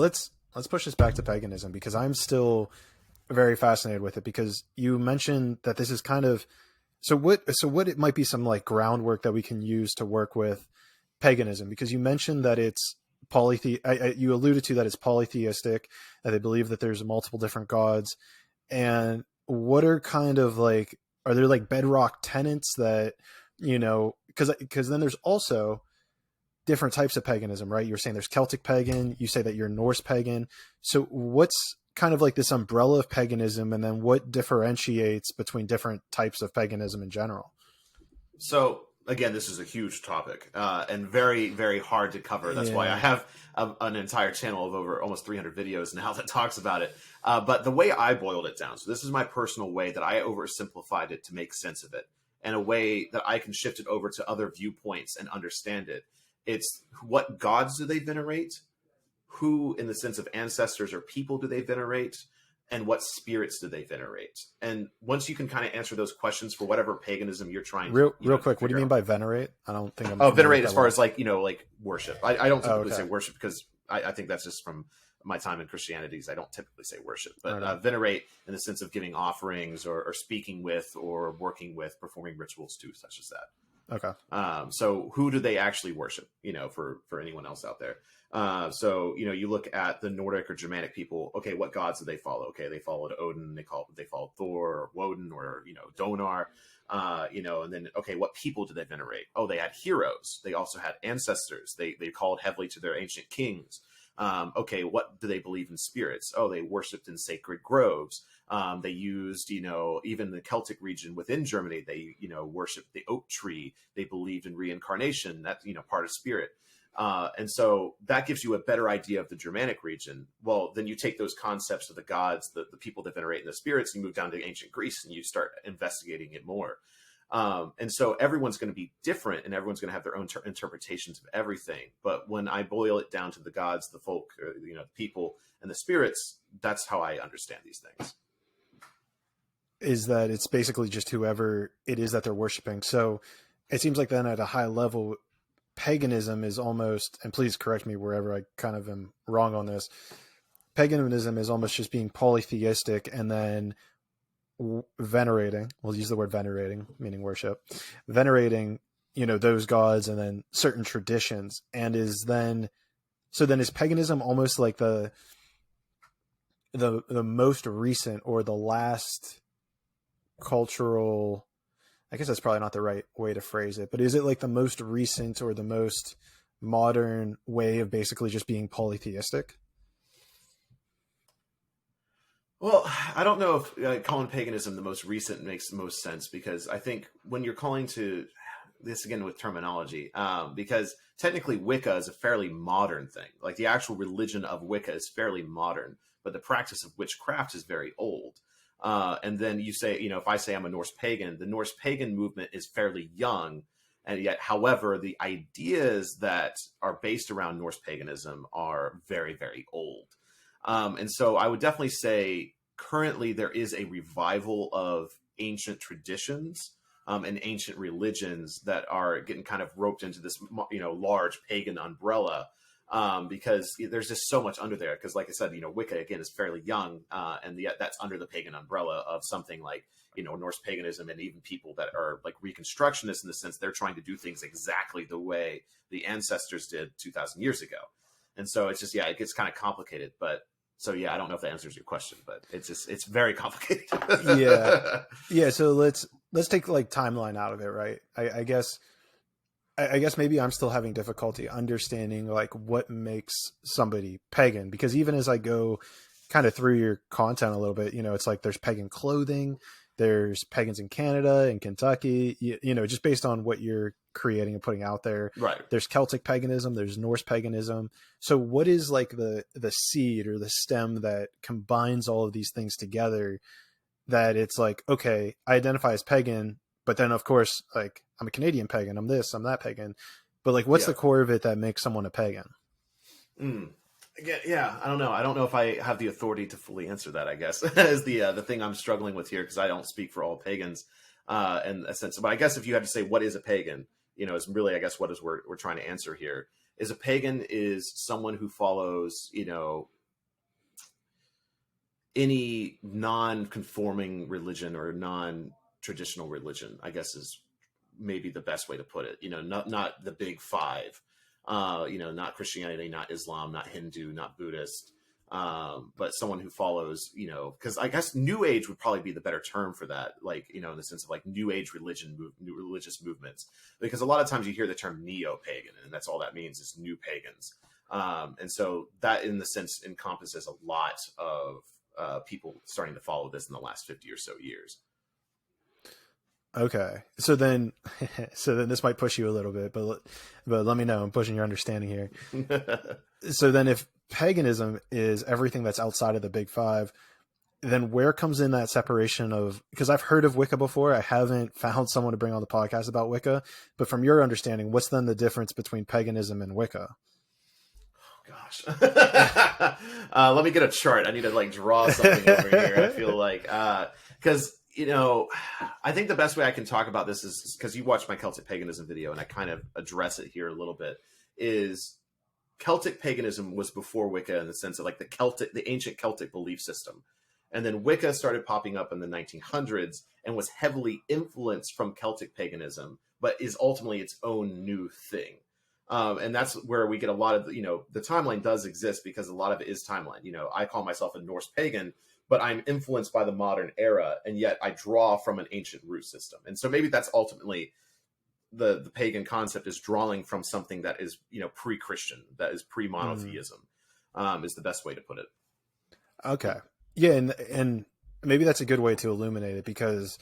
Let's push this back to paganism, because I'm still very fascinated with it, because you mentioned that this is kind of, what it might be some like groundwork that we can use to work with paganism, because you mentioned that it's you alluded to that it's polytheistic, that they believe that there's multiple different gods. And what are kind of like, are there like bedrock tenets that, because then there's also different types of paganism, right? You're saying there's Celtic pagan, you say that you're Norse pagan. So what's kind of like this umbrella of paganism, and then what differentiates between different types of paganism in general? So again, this is a huge topic and very, very hard to cover. That's why I have an entire channel of over almost 300 videos now that talks about it. But the way I boiled it down, so this is my personal way that I oversimplified it to make sense of it, and a way that I can shift it over to other viewpoints and understand it. It's what gods do they venerate? Who, in the sense of ancestors or people, do they venerate? And what spirits do they venerate? And once you can kind of answer those questions for whatever paganism you're trying real to quick, what do you mean by venerate? I don't think I'm venerate as far as like, like worship. I don't typically say worship, because I think that's just from my time in Christianity. I don't typically say worship, but venerate in the sense of giving offerings or speaking with or working with, performing rituals too, such as that. Okay. So who do they actually worship, for anyone else out there? So, you look at the Nordic or Germanic people. Okay, what gods do they follow? Okay, they followed Odin, they followed Thor or Woden or, Donar, and then, okay, what people did they venerate? Oh, they had heroes. They also had ancestors. They called heavily to their ancient kings. Okay, what do they believe in spirits? Oh, they worshipped in sacred groves. They used, even the Celtic region within Germany, they, worshipped the oak tree. They believed in reincarnation. That's, part of spirit. And so that gives you a better idea of the Germanic region. Well, then you take those concepts of the gods, the people that venerate in the spirits, you move down to ancient Greece and you start investigating it more. And so everyone's going to be different, and everyone's going to have their own interpretations of everything. But when I boil it down to the gods, the folk, the people and the spirits, that's how I understand these things. Is that it's basically just whoever it is that they're worshiping. So it seems like then at a high level, paganism is almost, and please correct me wherever I kind of am wrong on this, paganism is almost just being polytheistic and then venerating, we'll use the word venerating, meaning worship, venerating, those gods and then certain traditions. And is paganism almost like the most recent or the last cultural, I guess that's probably not the right way to phrase it, but is it like the most recent or the most modern way of basically just being polytheistic? Well, I don't know if calling paganism the most recent makes the most sense, because I think when you're calling to this again with terminology, because technically Wicca is a fairly modern thing. Like the actual religion of Wicca is fairly modern, but the practice of witchcraft is very old. And then you say, if I say I'm a Norse pagan, the Norse pagan movement is fairly young. And yet, however, the ideas that are based around Norse paganism are very, very old. And so I would definitely say currently there is a revival of ancient traditions and ancient religions that are getting kind of roped into this, large pagan umbrella. Because there's just so much under there. Because like I said, Wicca, again, is fairly young, and yet that's under the pagan umbrella of something like, Norse paganism, and even people that are like Reconstructionists in the sense they're trying to do things exactly the way the ancestors did 2,000 years ago. And so it's just, it gets kind of complicated. But so, I don't know if that answers your question, but it's very complicated. Yeah. So let's take like timeline out of it, right? I guess maybe I'm still having difficulty understanding like what makes somebody pagan, because even as I go kind of through your content a little bit, it's like there's pagan clothing, there's pagans in Canada and Kentucky, just based on what you're creating and putting out there. Right. There's Celtic paganism, there's Norse paganism. So what is like the seed or the stem that combines all of these things together, that it's like, okay, I identify as pagan, but then of course, like I'm a Canadian pagan, I'm this, I'm that pagan, but like, what's the core of it that makes someone a pagan? Yeah, I don't know. I don't know if I have the authority to fully answer that, I guess, is the thing I'm struggling with here, because I don't speak for all pagans in a sense. But I guess if you had to say what is a pagan, is really, I guess, what is we're trying to answer here is a pagan is someone who follows, any non-conforming religion or non-traditional religion, I guess is maybe the best way to put it. Not the big five, not Christianity, not Islam, not Hindu, not Buddhist, but someone who follows, because I guess New Age would probably be the better term for that, like, in the sense of like New Age new religious movements, because a lot of times you hear the term neo-pagan, and that's all that means is new pagans. And so that, in the sense, encompasses a lot of people starting to follow this in the last 50 or so years. Okay. So then this might push you a little bit, but let me know. I'm pushing your understanding here. So then if paganism is everything that's outside of the big five, then where comes in that separation of, because I've heard of Wicca before. I haven't found someone to bring on the podcast about Wicca, but from your understanding, what's then the difference between paganism and Wicca? Gosh. Let me get a chart. I need to draw something over here. I feel like, because, I think the best way I can talk about this is because you watched my Celtic paganism video and I kind of address it here a little bit, is Celtic paganism was before Wicca in the sense of the ancient Celtic belief system. And then Wicca started popping up in the 1900s and was heavily influenced from Celtic paganism, but is ultimately its own new thing. And that's where we get a lot of, the timeline does exist because a lot of it is timeline. I call myself a Norse pagan, but I'm influenced by the modern era, and yet I draw from an ancient root system. And so maybe that's ultimately the pagan concept, is drawing from something that is, pre-Christian, that is pre-monotheism, is the best way to put it. Okay. Yeah. And maybe that's a good way to illuminate it, because